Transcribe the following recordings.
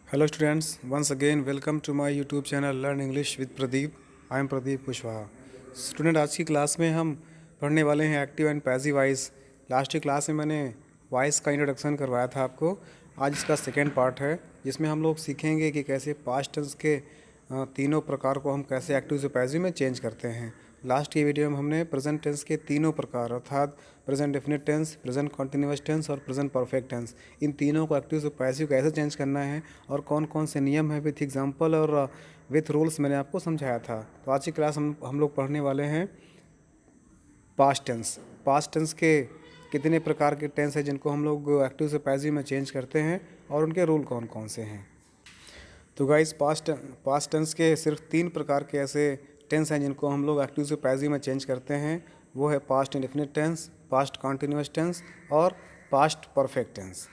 Hello students, once again welcome to my YouTube channel Learn English with Pradeep. I am Pradeep Kushwaha. Student आज की class में हम पढ़ने वाले हैं active and passive voice. Last की क्लास में मैंने वॉइस का इंट्रोडक्शन करवाया था आपको। आज इसका सेकेंड पार्ट है जिसमें हम लोग सीखेंगे कि कैसे पास्ट टेंस के तीनों प्रकार को हम कैसे एक्टिव से पैसिव में चेंज करते हैं। लास्ट की वीडियो में हमने प्रेजेंट टेंस के तीनों प्रकार अर्थात present definite tense, present continuous tense और प्रेजेंट परफेक्ट टेंस, इन तीनों को एक्टिव से पैसिव कैसे चेंज करना है और कौन कौन से नियम है विथ एग्जांपल और विथ रूल्स मैंने आपको समझाया था। तो आज की क्लास हम लोग पढ़ने वाले हैं पास्ट टेंस। पास्ट टेंस के कितने प्रकार के टेंस हैं जिनको हम लोग एक्टिव से पैसिव में चेंज करते हैं और उनके रूल कौन कौन से हैं। तो गाइस पास्ट टेंस के सिर्फ तीन प्रकार के ऐसे टेंस हैं जिनको हम लोग एक्टिव से पैसिव में चेंज करते हैं। वो है past indefinite tense, past continuous tense और पास्ट परफेक्ट टेंस।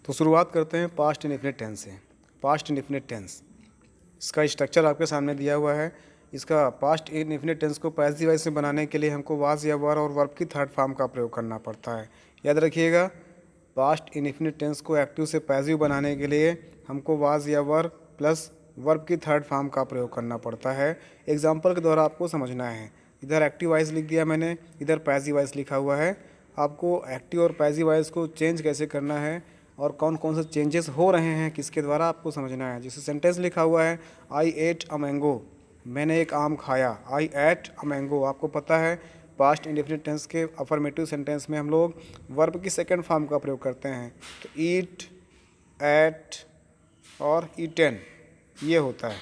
तो शुरुआत करते हैं पास्ट इंडेफिनिट टेंस से। पास्ट इंडेफिनिट टेंस, इसका स्ट्रक्चर आपके सामने दिया हुआ है। इसका पास्ट इंडेफिनिट टेंस को पैसिव वॉइस में बनाने के लिए हमको वाज या वर और वर्ब की थर्ड फॉर्म का प्रयोग करना पड़ता है। याद रखिएगा, पास्ट इंडेफिनिट टेंस को एक्टिव से पैसिव बनाने के लिए हमको वाज या वर प्लस वर्ब की थर्ड फॉर्म का प्रयोग करना पड़ता है। एग्जाम्पल के द्वारा आपको समझना है। इधर एक्टिव वॉइस लिख दिया मैंने, इधर पैसिव वॉइस लिखा हुआ है। आपको एक्टिव और पैसिव वॉइस को चेंज कैसे करना है और कौन कौन से चेंजेस हो रहे हैं किसके द्वारा आपको समझना है। जैसे सेंटेंस लिखा हुआ है आई एट अ मैंगो, मैंने एक आम खाया। आई एट अ मैंगो, आपको पता है पास्ट इंडेफिनिट टेंस के अफर्मेटिव सेंटेंस में हम लोग वर्ब की सेकंड फॉर्म का प्रयोग करते हैं। तो ईट, एट और ईटेन ये होता है।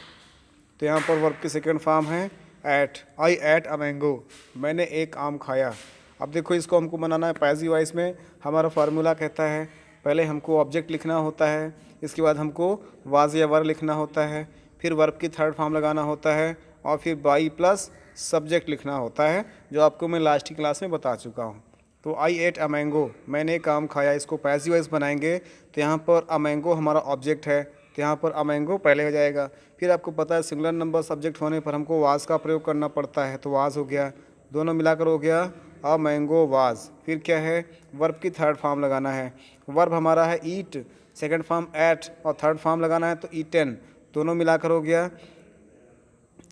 तो यहाँ पर वर्ब की सेकंड फॉर्म है ate. I ate a mango, मैंने एक आम खाया। अब देखो इसको हमको बनाना है पैसिव वॉइस में। हमारा फार्मूला कहता है पहले हमको ऑब्जेक्ट लिखना होता है, इसके बाद हमको वाज या वर लिखना होता है, फिर वर्ब की थर्ड फॉर्म लगाना होता है और फिर बाई प्लस सब्जेक्ट लिखना होता है, जो आपको मैं लास्ट की क्लास में बता चुका हूँ। तो आई एट अ मैंगो, मैंने एक आम खाया, इसको पैसिव वॉइस बनाएंगे तो यहाँ पर अ मैंगो हमारा ऑब्जेक्ट है, तो यहाँ पर अ मैंगो पहले हो जाएगा। फिर आपको पता है सिंगुलर नंबर सब्जेक्ट होने पर हमको वाज का प्रयोग करना पड़ता है, तो वाज हो गया, दोनों मिलाकर हो गया अ मैंगो वाज। फिर क्या है, वर्ब की थर्ड फॉर्म लगाना है। वर्ब हमारा है ईट, सेकंड फॉर्म एट और थर्ड फॉर्म लगाना है तो ईटेन, दोनों मिलाकर हो गया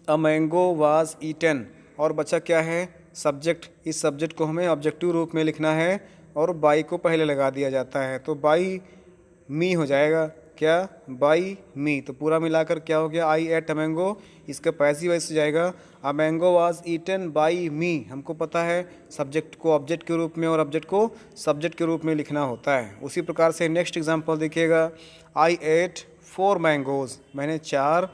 अ मैंगो वाज ईटेन। और बचा क्या है, सब्जेक्ट। इस सब्जेक्ट को हमें ऑब्जेक्टिव रूप में लिखना है और बाई को पहले लगा दिया जाता है, तो बाई मी हो जाएगा। क्या, बाई मी। तो पूरा मिलाकर क्या हो गया, आई एट अ मैंगो। इसका पैसिव वॉइस जाएगा a mango was eaten by me. हमको पता है सब्जेक्ट को ऑब्जेक्ट के रूप में और ऑब्जेक्ट को सब्जेक्ट के रूप में लिखना होता है। उसी प्रकार से नेक्स्ट एग्जांपल देखिएगा, आई एट 4 मैंगोज़, मैंने 4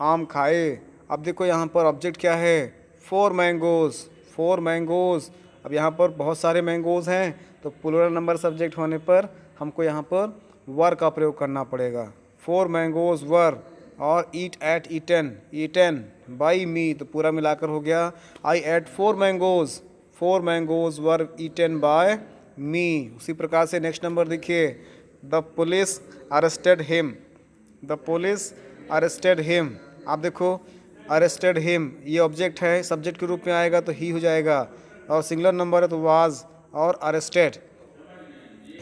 आम खाए। अब देखो यहाँ पर ऑब्जेक्ट क्या है, 4 मैंगोज़, 4 मैंगोज़। अब यहाँ पर बहुत सारे मैंगोज़ हैं, तो प्लूरल नंबर सब्जेक्ट होने पर हमको यहाँ पर वर का प्रयोग करना पड़ेगा। 4 मैंगोज़ वर। और eat ate eaten, eaten by me, तो पूरा मिलाकर हो गया I ate 4 mangoes, 4 mangoes were eaten by me. उसी प्रकार से नेक्स्ट नंबर देखिए, the police arrested him, the police arrested him. आप देखो अरेस्टेड हिम ये ऑब्जेक्ट है, सब्जेक्ट के रूप में आएगा तो ही हो जाएगा, और सिंगुलर नंबर है तो वाज, और अरेस्टेड,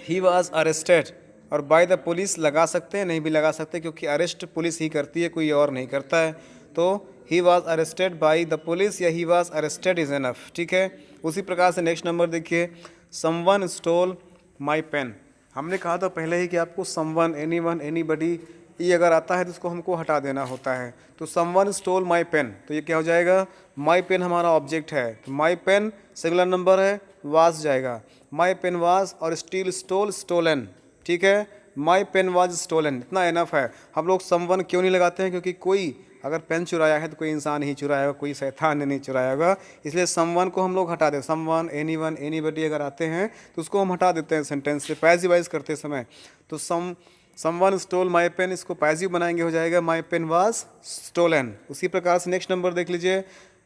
ही वाज अरेस्टेड। और बाय द पुलिस लगा सकते हैं, नहीं भी लगा सकते, क्योंकि अरेस्ट पुलिस ही करती है, कोई और नहीं करता है। तो he was arrested by the police या he was arrested is enough, ठीक है। उसी प्रकार से नेक्स्ट नंबर देखिए, समवन स्टोल माई पेन। हमने कहा था पहले ही कि आपको समवन, एनीवन, एनीबडी ये अगर आता है तो इसको हमको हटा देना होता है। तो समवन स्टोल माई पेन, तो ये क्या हो जाएगा, माई पेन हमारा ऑब्जेक्ट है, तो माई पेन सिंगुलर नंबर है, वाज जाएगा। माई पेन वाज और स्टील स्टोल स्टोलन, ठीक है। माई पेन वाज स्टोलन, इतना एनफ है। हम लोग समवन क्यों नहीं लगाते हैं, क्योंकि कोई अगर पेन चुराया है तो कोई इंसान ही चुराया होगा, कोई शैतान ने नहीं चुराया होगा, इसलिए समवन को हम लोग हटा देते। समवन, एनीवन, एनीबडी अगर आते हैं तो उसको हम हटा देते हैं सेंटेंस से पैसिव वॉइस करते समय। तो समवन स्टोल माई पेन, इसको पैसिव बनाएंगे, हो जाएगा माई पेन वाज स्टोलन। उसी प्रकार से नेक्स्ट नंबर देख लीजिए,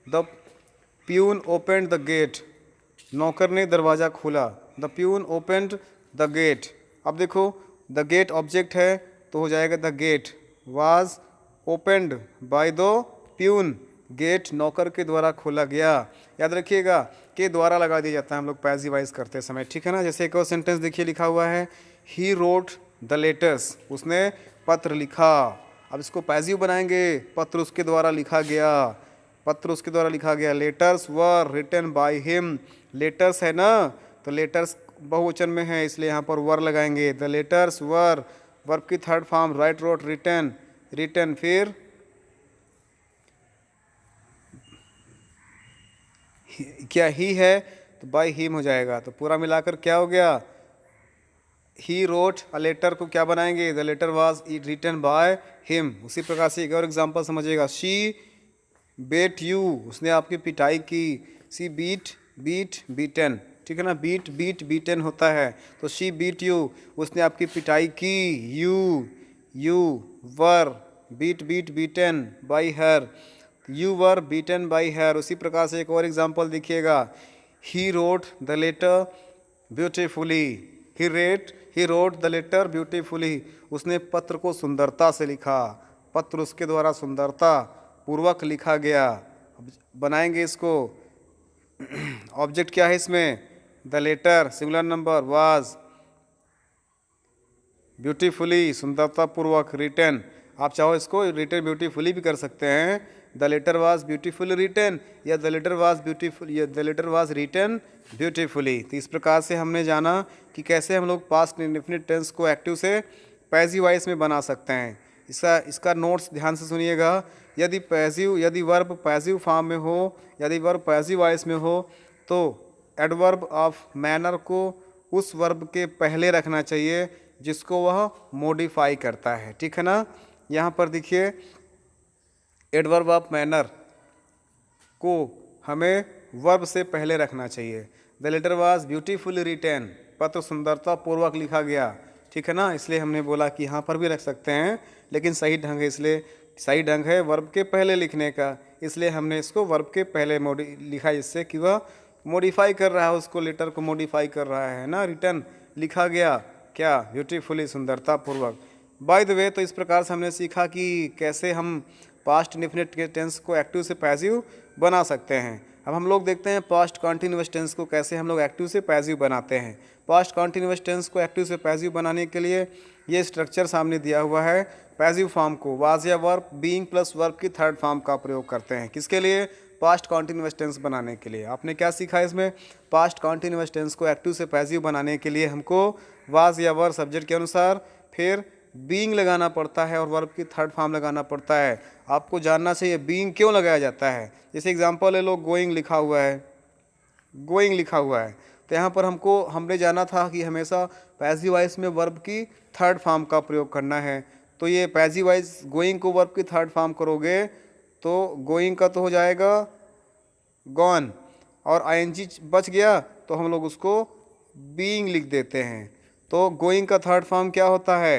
the peon opened the gate, नौकर ने दरवाज़ा खोला। The peon opened the gate. अब देखो द गेट ऑब्जेक्ट है तो हो जाएगा the gate was opened by the peon, gate नौकर के द्वारा खोला गया। याद रखिएगा के द्वारा लगा दिया जाता है हम लोग पैसिव वॉइस करते समय, ठीक है ना। जैसे एक और सेंटेंस देखिए लिखा हुआ है, ही रोट द लेटर्स, उसने पत्र लिखा। अब इसको पैसिव बनाएंगे, पत्र उसके द्वारा लिखा गया, पत्र उसके द्वारा लिखा गया। Letters were written by him, letters है ना, तो लेटर्स बहुवचन में है इसलिए यहाँ पर वर लगाएंगे। द लेटर्स वर, वर्ब की third form write wrote written, written फिर क्या ही है तो बाय हिम हो जाएगा। तो पूरा मिलाकर क्या हो गया, ही रोट अ लेटर को क्या बनाएंगे, the letter was written by him. उसी प्रकार से एक और एग्जांपल समझिएगा, शी बेट यू, उसने आपकी पिटाई की। सी बीट, बीट बीटन, ठीक है ना, बीट बीट बीटन होता है, तो शी बीट यू, उसने आपकी पिटाई की। You were beat beat beaten by her, you were beaten by her. उसी प्रकार से एक और एग्जांपल देखिएगा, he wrote the letter beautifully, he wrote the letter beautifully, उसने पत्र को सुंदरता से लिखा, पत्र उसके द्वारा सुंदरता पूर्वक लिखा गया। अब बनाएंगे इसको, ऑब्जेक्ट क्या है इसमें, the letter singular number was beautifully, सुंदरता पूर्वक, रिटन, आप चाहो इसको रिटन ब्यूटीफुली भी कर सकते हैं, the letter was beautifully written, या द लेटर वाज ब्यूटीफुल, या the letter was written beautifully. तो इस प्रकार से हमने जाना कि कैसे हम लोग पास्ट इंडेफिनिट टेंस को एक्टिव से पैसिव वॉइस में बना सकते हैं। इसका नोट्स ध्यान से सुनिएगा। यदि वर्ब पैसिव फॉर्म में हो, यदि वर्ब पैसिव वॉइस में हो, तो एडवर्ब ऑफ मैनर को उस वर्ब के पहले रखना चाहिए जिसको वह मॉडिफाई करता है, ठीक है ना। यहाँ पर देखिए, एडवर्ब ऑफ मैनर को हमें वर्ब से पहले रखना चाहिए। The letter was beautifully written, पत्र सुंदरता पूर्वक लिखा गया, ठीक है ना, इसलिए हमने बोला कि यहाँ पर भी रख सकते हैं, लेकिन सही ढंग है, इसलिए सही ढंग है वर्ब के पहले लिखने का, इसलिए हमने इसको वर्ब के पहले लिखा, जिससे कि वह मॉडिफाई कर रहा है, उसको लेटर को मॉडिफाई कर रहा है ना। रिटर्न लिखा गया क्या, ब्यूटीफुली, सुंदरता पूर्वक। बाय द वे, तो इस प्रकार से हमने सीखा कि कैसे हम पास्ट इंडेफिनिट के टेंस को एक्टिव से पैसिव बना सकते हैं। अब हम लोग देखते हैं पास्ट कॉन्टिन्यूअस टेंस को कैसे हम लोग एक्टिव से पैसिव बनाते हैं। पास्ट कॉन्टिन्यूअस टेंस को एक्टिव से पैसिव बनाने के लिए ये स्ट्रक्चर सामने दिया हुआ है। पैसिव फॉर्म को वाज या वर्ब, बीइंग प्लस वर्ब की थर्ड फॉर्म का प्रयोग करते हैं, किसके लिए, पास्ट कॉन्टिन्यूअस टेंस बनाने के लिए। आपने क्या सीखा इसमें, पास्ट कॉन्टिन्यूअस टेंस को एक्टिव से पैसिव बनाने के लिए हमको वाज या वर्ब सब्जेक्ट के अनुसार, फिर बीइंग लगाना पड़ता है और वर्ब की थर्ड फॉर्म लगाना पड़ता है। आपको जानना चाहिए बीइंग क्यों लगाया जाता है। जैसे एग्जांपल ले लो, गोइंग लिखा हुआ है, गोइंग लिखा हुआ है, तो यहाँ पर हमने जाना था कि हमेशा पैसिव वॉइस में वर्ब की थर्ड फॉर्म का प्रयोग करना है। तो ये पैसिव वॉइस गोइंग को वर्ब की थर्ड फॉर्म करोगे तो गोइंग का तो हो जाएगा गॉन, और आईएनजी बच गया तो हम लोग उसको बीइंग लिख देते हैं। तो गोइंग का थर्ड फॉर्म क्या होता है,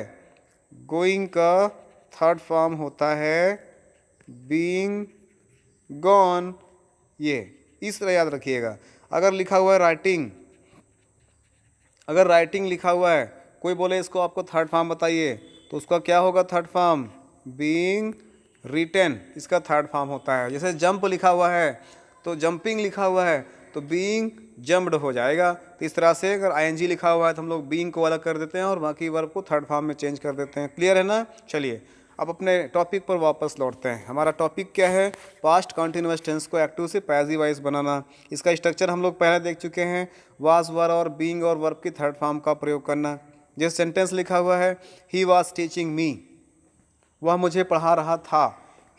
गोइंग का थर्ड फॉर्म होता है बीइंग गॉन। ये इस तरह याद रखिएगा। अगर लिखा हुआ है राइटिंग, अगर राइटिंग लिखा हुआ है, कोई बोले इसको आपको थर्ड फॉर्म बताइए, तो उसका क्या होगा थर्ड फॉर्म, बीइंग रिटन, इसका थर्ड फॉर्म होता है। जैसे जंप लिखा हुआ है तो जंपिंग लिखा हुआ है तो बीइंग जम्प्ड हो जाएगा। तो इस तरह से अगर आईएनजी लिखा हुआ है तो हम लोग बीइंग को अलग कर देते हैं और बाकी वर्ब को थर्ड फॉर्म में चेंज कर देते हैं। क्लियर है ना। चलिए अब अपने टॉपिक पर वापस लौटते हैं। हमारा टॉपिक क्या है, पास्ट कॉन्टिन्यूअस टेंस को एक्टिव से पैसिव वॉइस बनाना। इसका स्ट्रक्चर हम लोग पहले देख चुके हैं, वाज वर और बीइंग और वर्ब की थर्ड फॉर्म का प्रयोग करना। जैसे सेंटेंस लिखा हुआ है, ही वाज टीचिंग मी, वह मुझे पढ़ा रहा था,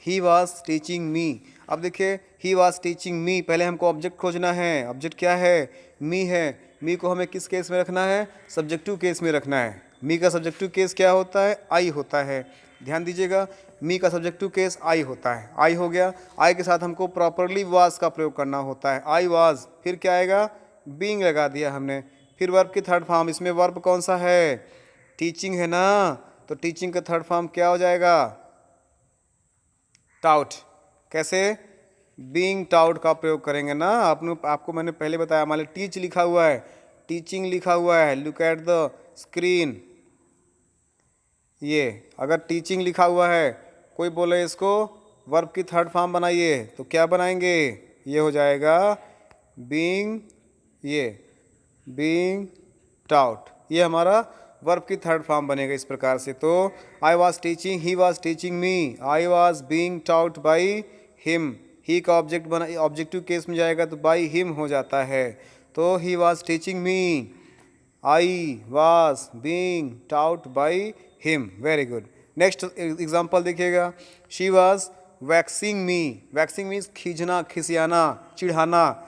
ही वाज टीचिंग मी। अब देखिए ही वाज टीचिंग मी, पहले हमको ऑब्जेक्ट खोजना है। ऑब्जेक्ट क्या है, मी है। मी को हमें किस केस में रखना है, सब्जेक्टिव केस में रखना है। मी का सब्जेक्टिव केस क्या होता है, आई होता है। ध्यान दीजिएगा, मी का सब्जेक्टिव केस आई होता है। आई हो गया, आई के साथ हमको प्रॉपरली वाज का प्रयोग करना होता है। आई वाज, फिर क्या आएगा, बीइंग लगा दिया हमने। फिर वर्ब की थर्ड फॉर्म, इसमें वर्ब कौन सा है, टीचिंग है ना, तो टीचिंग का थर्ड फॉर्म क्या हो जाएगा, टाउट। कैसे, बीइंग टाउट का प्रयोग करेंगे ना। आपको मैंने पहले बताया, मान ली टीच लिखा हुआ है, टीचिंग लिखा हुआ है, लुक एट द स्क्रीन। ये अगर टीचिंग लिखा हुआ है, कोई बोले इसको वर्ब की थर्ड फॉर्म बनाइए, तो क्या बनाएंगे, ये हो जाएगा बीइंग, ये बीइंग टाउट। ये हमारा वर्ब की थर्ड फॉर्म बनेगा इस प्रकार से। तो I was teaching, he was teaching me, I was being taught by him, he का ऑब्जेक्ट बना, ऑब्जेक्टिव केस में जाएगा तो बाई हिम हो जाता है। तो he was teaching me, I was being taught by him. Very good. Next example देखिएगा, she was vexing me, vexing means खींचना, खिसियाना, चिढ़ाना।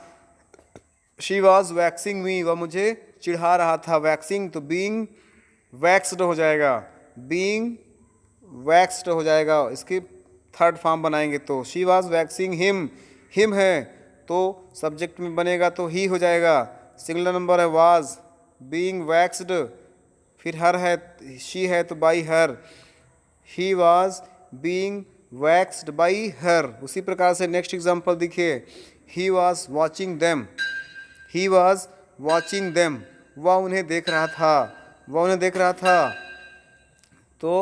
शी वॉज वैक्सिंग मी, वह मुझे चिढ़ा रहा था। वैक्सिंग तो बीइंग वैक्स्ड हो जाएगा, बीइंग वैक्स्ड हो जाएगा, इसकी थर्ड फॉर्म बनाएंगे तो she was waxing him, him है तो सब्जेक्ट में बनेगा तो ही हो जाएगा। सिंगुलर नंबर है वाज, बीइंग वैक्स्ड, फिर हर है, शी है तो by her, he was being vaxxed by her. उसी प्रकार से नेक्स्ट एग्जाम्पल देखिए, he was watching them, he was watching them, वह उन्हें देख रहा था, वह उन्हें देख रहा था। तो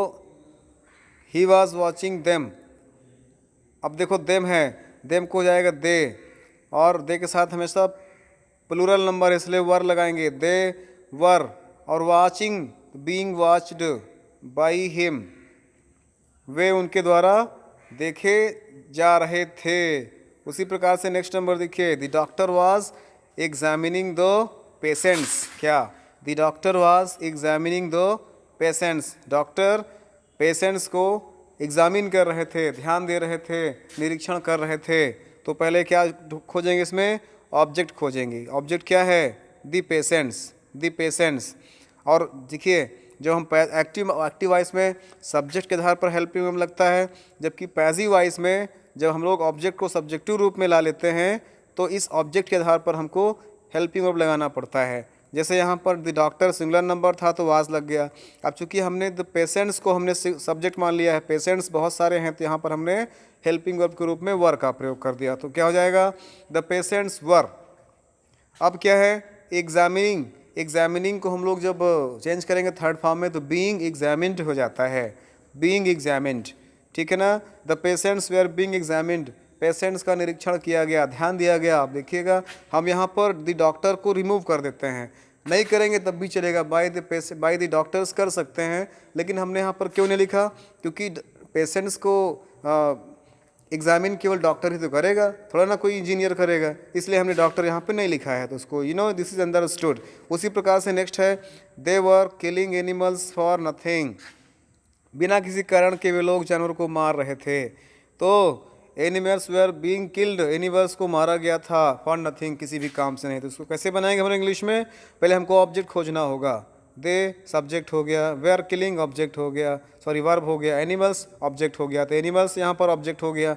ही वॉज वॉचिंग देम। अब देखो देम है, देम को हो जाएगा दे, और दे के साथ हमेशा प्लूरल नंबर इसलिए वर लगाएंगे, दे वर। और watching being watched by him, वे उनके द्वारा देखे जा रहे थे। उसी प्रकार से नेक्स्ट नंबर देखिए, the doctor was examining the patients, क्या the doctor was examining the patients, doctor patients को एग्जामिन कर रहे थे, ध्यान दे रहे थे, निरीक्षण कर रहे थे। तो पहले क्या खोजेंगे इसमें, ऑब्जेक्ट खोजेंगे। ऑब्जेक्ट क्या है, द पेशेंट्स, द पेशेंट्स। और देखिए जो हम एक्टिव वॉइस में सब्जेक्ट के आधार पर हेल्पिंग वर्ब लगता है, जबकि पैसिव वॉइस में जब हम लोग ऑब्जेक्ट को सब्जेक्टिव रूप में ला लेते हैं तो इस ऑब्जेक्ट के आधार पर हमको हेल्पिंग वर्ब लगाना पड़ता है। जैसे यहाँ पर द डॉक्टर सिंगुलर नंबर था तो वाज लग गया। अब चूंकि हमने द पेशेंट्स को हमने सब्जेक्ट मान लिया है, पेशेंट्स बहुत सारे हैं, तो यहाँ पर हमने हेल्पिंग वर्ब के रूप में वर का प्रयोग कर दिया। तो क्या हो जाएगा, द पेशेंट्स वर। अब क्या है, एग्जामिनिंग, एग्जामिनिंग को हम लोग जब चेंज करेंगे थर्ड फॉर्म में तो बीइंग एग्जामिन्ड हो जाता है, बीइंग एग्जामिन्ड, ठीक है ना। The patients were being examined, patients का निरीक्षण किया गया, ध्यान दिया गया। आप देखिएगा हम यहाँ पर द डॉक्टर को रिमूव कर देते हैं, नहीं करेंगे तब भी चलेगा, बाय द डॉक्टर्स कर सकते हैं, लेकिन हमने यहाँ पर क्यों नहीं लिखा, क्योंकि पेशेंट्स को एग्जामिन केवल डॉक्टर ही तो करेगा, थोड़ा ना कोई इंजीनियर करेगा, इसलिए हमने डॉक्टर यहाँ पे नहीं लिखा है। तो उसको दिस इज अंडरस्टूड। उसी प्रकार से नेक्स्ट है, दे वर किलिंग एनिमल्स फॉर नथिंग, बिना किसी कारण के वे लोग जानवर को मार रहे थे। तो animals were being killed, animals को मारा गया था, फॉर नथिंग, किसी भी काम से नहीं। तो उसको कैसे बनाएंगे हम इंग्लिश में, पहले हमको ऑब्जेक्ट खोजना होगा, दे सब्जेक्ट हो गया, वेयर किलिंग ऑब्जेक्ट हो गया, सॉरी वर्ब हो गया, एनिमल्स ऑब्जेक्ट हो गया। तो एनिमल्स यहाँ पर ऑब्जेक्ट हो गया,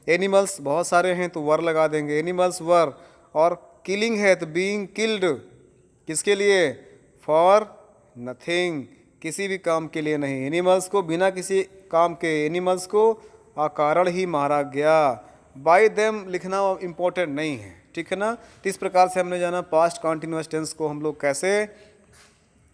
एनिमल्स बहुत सारे हैं तो वर लगा देंगे, एनिमल्स वर। और किलिंग है तो बीइंग किल्ड, किसके लिए, फॉर नथिंग, किसी भी काम के लिए नहीं, एनिमल्स को बिना किसी काम के, एनिमल्स को अकारण ही मारा गया। बाय देम लिखना इम्पोर्टेंट नहीं है, ठीक है ना। तो इस प्रकार से हमने जाना पास्ट कॉन्टिन्यूअस टेंस को हम लोग कैसे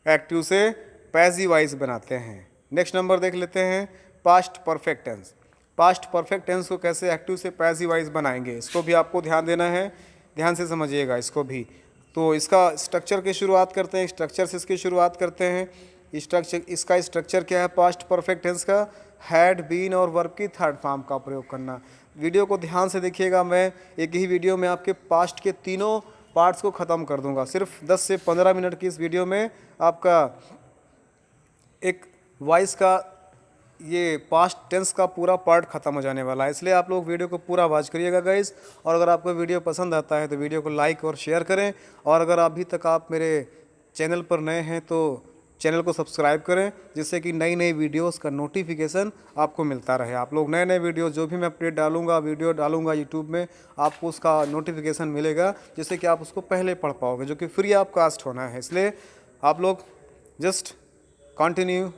एक्टिव से पैसिव वॉइस बनाते हैं। नेक्स्ट नंबर देख लेते हैं, past perfect tense. Past perfect tense को कैसे एक्टिव से पैसिव वॉइस बनाएंगे, इसको भी आपको ध्यान देना है, ध्यान से समझिएगा इसको भी। तो इसका स्ट्रक्चर की शुरुआत करते हैं, स्ट्रक्चर से इसकी शुरुआत करते हैं। स्ट्रक्चर, इसका स्ट्रक्चर क्या है पास्ट परफेक्ट टेंस का, हैड, बीन और वर्ब की थर्ड फॉर्म का प्रयोग करना। वीडियो को ध्यान से देखिएगा, मैं एक ही वीडियो में आपके पास्ट के तीनों पार्ट्स को ख़त्म कर दूंगा। सिर्फ 10 से 15 मिनट की इस वीडियो में आपका एक वॉइस का ये पास्ट टेंस का पूरा पार्ट ख़त्म हो जाने वाला है, इसलिए आप लोग वीडियो को पूरा वॉच करिएगा गाइस। और अगर आपको वीडियो पसंद आता है तो वीडियो को लाइक और शेयर करें, और अगर अभी तक आप मेरे चैनल पर नए हैं तो चैनल को सब्सक्राइब करें, जिससे कि नई नई वीडियोस का नोटिफिकेशन आपको मिलता रहे। आप लोग नए नए वीडियो जो भी मैं अपडेट डालूंगा, वीडियो डालूंगा यूट्यूब में, आपको उसका नोटिफिकेशन मिलेगा, जिससे कि आप उसको पहले पढ़ पाओगे, जो कि फ्री ऑफ कास्ट होना है। इसलिए आप लोग जस्ट कंटिन्यू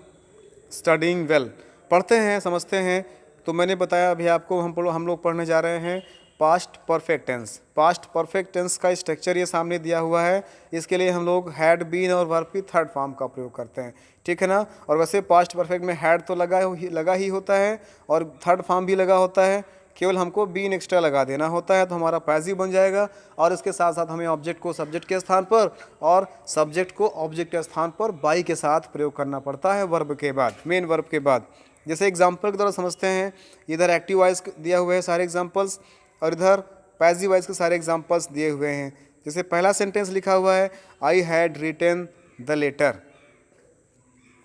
स्टडिंग वेल, पढ़ते हैं, समझते हैं। तो मैंने बताया अभी आपको, हम लोग पढ़ने जा रहे हैं past perfect tense. Past perfect tense का स्ट्रक्चर ये सामने दिया हुआ है, इसके लिए हम लोग हैड, बीन और वर्ब की थर्ड फॉर्म का प्रयोग करते हैं, ठीक है ना। और वैसे पास्ट परफेक्ट में हैड तो लगा ही होता है और थर्ड फॉर्म भी लगा होता है, केवल हमको बीन एक्स्ट्रा लगा देना होता है तो हमारा पैसिव बन जाएगा। और इसके साथ साथ हमें ऑब्जेक्ट को सब्जेक्ट के स्थान पर और सब्जेक्ट को ऑब्जेक्ट के स्थान पर बाई के साथ प्रयोग करना पड़ता है वर्ब के बाद, मेन वर्ब के बाद। जैसे एग्जाम्पल के द्वारा समझते हैं, इधर एक्टिव वॉइस दिया हुआ है सारे एग्जाम्पल्स और इधर पैसिव वॉइस के सारे एग्जाम्पल्स दिए हुए हैं। जैसे पहला सेंटेंस लिखा हुआ है, I had written the letter.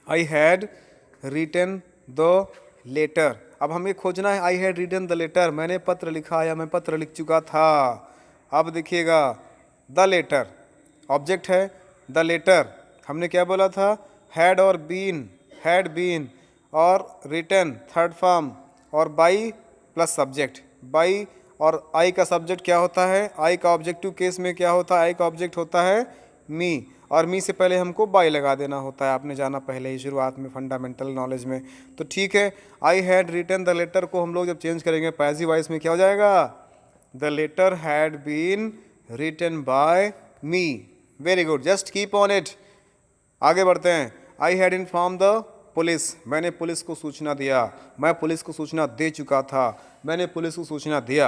I had written the letter. अब हमें खोजना है I had written the letter, मैंने पत्र लिखा या मैं पत्र लिख चुका था। अब देखिएगा द लेटर ऑब्जेक्ट है, द लेटर हमने क्या बोला था, हैड और बीन, हैड बीन और रिटन थर्ड फॉर्म और बाई प्लस सब्जेक्ट। बाई और आई का सब्जेक्ट क्या होता है, आई का ऑब्जेक्टिव केस में क्या होता है, आई का ऑब्जेक्ट होता है मी, और मी से पहले हमको बाई लगा देना होता है, आपने जाना पहले ही शुरुआत में फंडामेंटल नॉलेज में। तो ठीक है, I had written the letter को हम लोग जब चेंज करेंगे पैसिव वॉइस में क्या हो जाएगा, the letter had been written by me. Very good, just keep on it. आगे बढ़ते हैं। I had inform the police, मैंने पुलिस को सूचना दिया, मैं पुलिस को सूचना दे चुका था, मैंने पुलिस को सूचना दिया।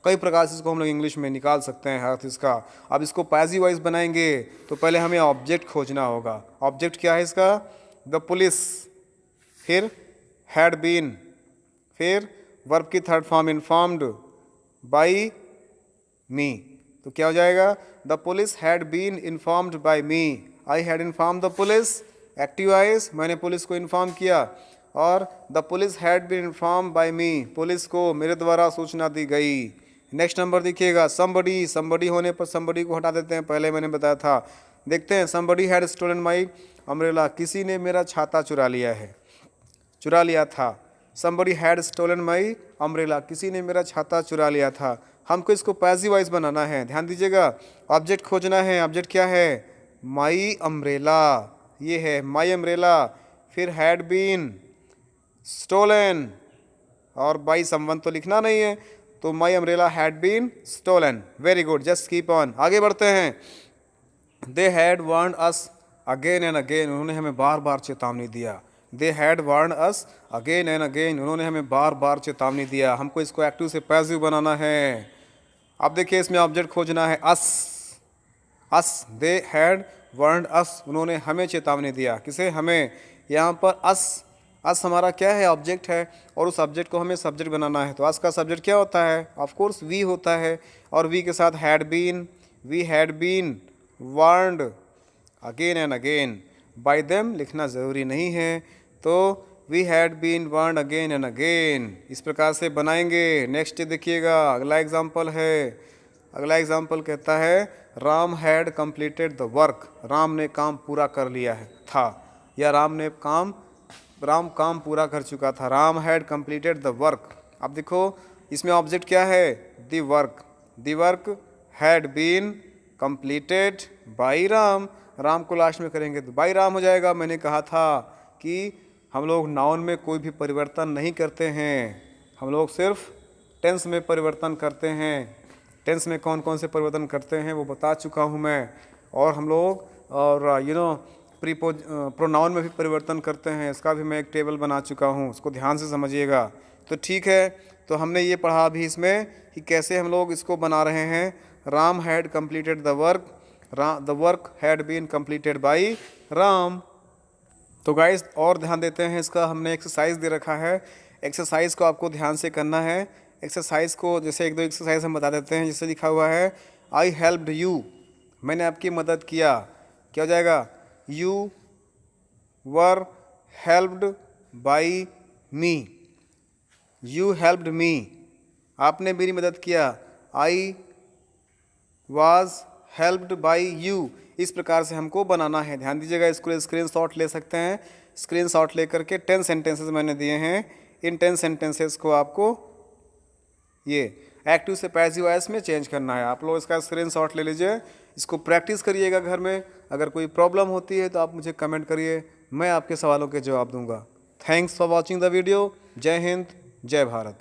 कई प्रकार से इसको हम लोग इंग्लिश में निकाल सकते हैं अर्थ इसका। अब इसको पैसिव वॉइस बनाएंगे तो पहले हमें ऑब्जेक्ट खोजना होगा। ऑब्जेक्ट क्या है इसका, द पुलिस, फिर हैड बीन, फिर वर्ब की third form informed by me. तो क्या हो जाएगा, the police had been informed by me. I had inform the police, active voice, मैंने पुलिस को इन्फॉर्म किया, और the police had been inform by me, police को मेरे द्वारा सूचना दी गई। नेक्स्ट नंबर देखिएगा, समबडी, समबडी होने पर समबडी को हटा देते हैं, पहले मैंने बताया था। देखते हैं, somebody had stolen my umbrella, किसी ने मेरा छाता चुरा लिया है, चुरा लिया था। Somebody had stolen my umbrella, किसी ने मेरा छाता चुरा लिया था। हमको इसको पैसिव वॉइस बनाना है, ध्यान दीजिएगा। ऑब्जेक्ट खोजना है, ऑब्जेक्ट क्या है, माई अम्ब्रेला, ये है माई अम्ब्रेला। फिर हैड बीन स्टोलन और बाई समवन तो लिखना नहीं है, तो my umbrella had been stolen. Very good, just keep on. आगे बढ़ते हैं। They had warned us again and again, उन्होंने हमें बार बार चेतावनी दिया। They had warned us again and again, उन्होंने हमें बार बार चेतावनी दिया। हमको इसको एक्टिव से पैसिव बनाना है। अब देखिए इसमें ऑब्जेक्ट खोजना है, अस, अस, दे हैड वार्न्ड अस, उन्होंने हमें चेतावनी दिया। किसे, हमें। यहाँ पर अस, अस हमारा क्या है, ऑब्जेक्ट है, और उस ऑब्जेक्ट को हमें सब्जेक्ट बनाना है। तो अस का सब्जेक्ट क्या होता है, ऑफ कोर्स वी होता है, और वी के साथ had been, we had been warned again and again. By them लिखना ज़रूरी नहीं है, तो we had been warned again and again, इस प्रकार से बनाएंगे। नेक्स्ट देखिएगा, अगला एग्जाम्पल है। अगला एग्जाम्पल कहता है, Ram had completed the work, Ram ने काम पूरा कर लिया है था, या राम काम पूरा कर चुका था। Ram had completed the work. अब देखो इसमें ऑब्जेक्ट क्या है, the work, the work had been completed by Ram, Ram को लास्ट में करेंगे तो बाई राम हो जाएगा। मैंने कहा था कि हम लोग नाउन में कोई भी परिवर्तन नहीं करते हैं, हम लोग सिर्फ टेंस में परिवर्तन करते हैं। टेंस में कौन कौन से परिवर्तन करते हैं वो बता चुका हूँ मैं। और हम लोग और प्रोनाउन में भी परिवर्तन करते हैं, इसका भी मैं एक टेबल बना चुका हूँ, उसको ध्यान से समझिएगा। तो ठीक है, तो हमने ये पढ़ा अभी इसमें कि कैसे हम लोग इसको बना रहे हैं। Ram had completed the work, the work had been completed by Ram. तो गाइस और ध्यान देते हैं, इसका हमने एक्सरसाइज दे रखा है, एक्सरसाइज को आपको ध्यान से करना है। एक्सरसाइज को जैसे एक दो एक्सरसाइज हम बता देते हैं। जैसे लिखा हुआ है, आई हेल्प्ड यू, मैंने आपकी मदद किया। क्या हो जाएगा, you were helped by me, you helped me, आपने मेरी मदद किया। I was helped by you, इस प्रकार से हमको बनाना है। ध्यान दीजिएगा, इसको स्क्रीनशॉट ले सकते हैं। स्क्रीनशॉट लेकर के 10 सेंटेंसेस मैंने दिए हैं, इन 10 सेंटेंसेस को आपको ये एक्टिव से पैसिव वॉइस में चेंज करना है। आप लोग इसका स्क्रीनशॉट ले लीजिए, इसको प्रैक्टिस करिएगा घर में। अगर कोई प्रॉब्लम होती है तो आप मुझे कमेंट करिए, मैं आपके सवालों के जवाब दूंगा। Thanks for watching the video. जय हिंद, जय भारत।